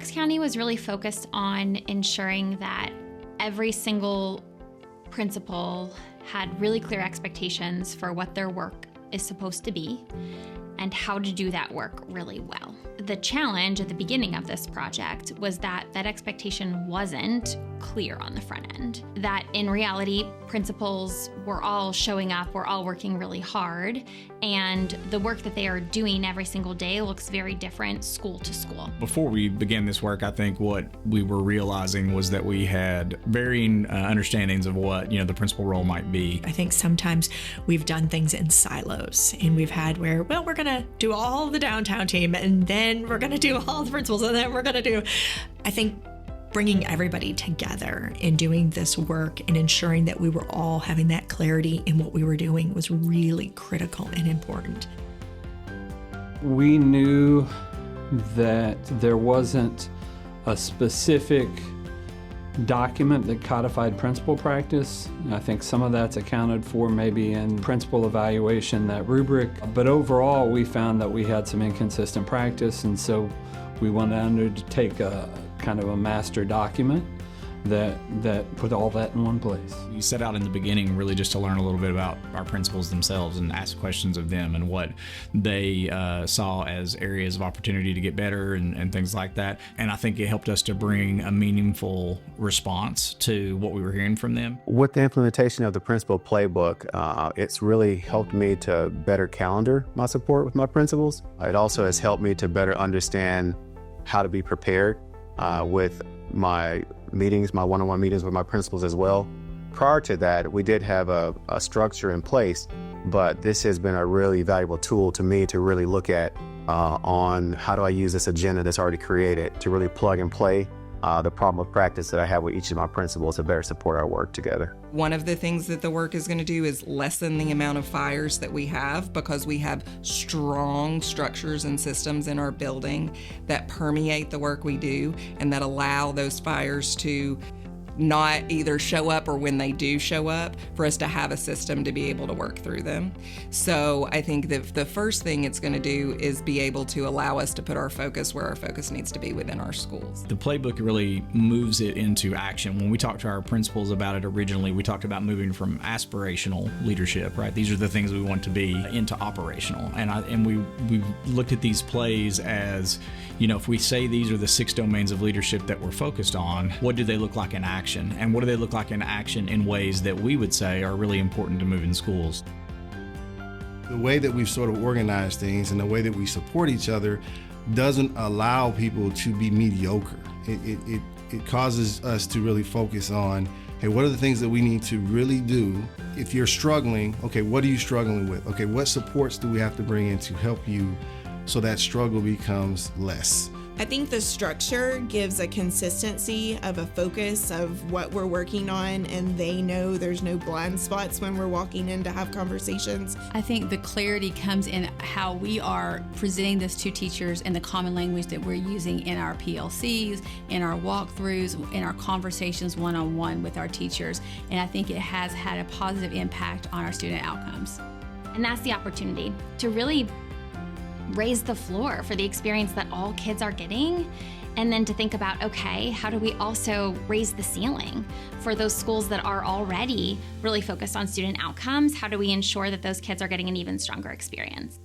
Knox County was really focused on ensuring that every single principal had really clear expectations for what their work is supposed to be and how to do that work really well. The challenge at the beginning of this project was that that expectation wasn't clear on the front end. That in reality, principals were all showing up, we're all working really hard, and the work that they are doing every single day looks very different school to school. Before we began this work, I think what we were realizing was that we had varying understandings of what, the principal role might be. I think sometimes we've done things in silos, and we've had where, we're going to do all the downtown team, and then we're going to do all the principals, and then we're going to do, I think, bringing everybody together and doing this work and ensuring that we were all having that clarity in what we were doing was really critical and important. We knew that there wasn't a specific document that codified principal practice. I think some of that's accounted for maybe in principal evaluation, that rubric. But overall, we found that we had some inconsistent practice, and so we wanted to take a kind of a master document that put all that in one place. You set out in the beginning really just to learn a little bit about our principals themselves and ask questions of them and what they saw as areas of opportunity to get better and things like that. And I think it helped us to bring a meaningful response to what we were hearing from them. With the implementation of the principal playbook, it's really helped me to better calendar my support with my principals. It also has helped me to better understand how to be prepared with my meetings, my one-on-one meetings with my principals as well. Prior to that, we did have a structure in place, but this has been a really valuable tool to me to really look at on how do I use this agenda that's already created to really plug and play the problem of practice that I have with each of my principals to better support our work together. One of the things that the work is going to do is lessen the amount of fires that we have, because we have strong structures and systems in our building that permeate the work we do and that allow those fires to not either show up or when they do show up, for us to have a system to be able to work through them. So I think that the first thing it's going to do is be able to allow us to put our focus where our focus needs to be within our schools. The playbook really moves it into action. When we talked to our principals about it originally, we talked about moving from aspirational leadership, right? These are the things we want to be, into operational. And we looked at these plays as, if we say these are the 6 domains of leadership that we're focused on, what do they look like in action? And what do they look like in action in ways that we would say are really important to moving schools? The way that we've sort of organized things and the way that we support each other doesn't allow people to be mediocre. It causes us to really focus on, hey, what are the things that we need to really do? If you're struggling, okay, what are you struggling with? Okay, what supports do we have to bring in to help you so that struggle becomes less? I think the structure gives a consistency of a focus of what we're working on, and they know there's no blind spots when we're walking in to have conversations. I think the clarity comes in how we are presenting this to teachers and the common language that we're using in our PLCs, in our walkthroughs, in our conversations one-on-one with our teachers. And I think it has had a positive impact on our student outcomes. And that's the opportunity to really raise the floor for the experience that all kids are getting, and then to think about, okay, how do we also raise the ceiling for those schools that are already really focused on student outcomes? How do we ensure that those kids are getting an even stronger experience?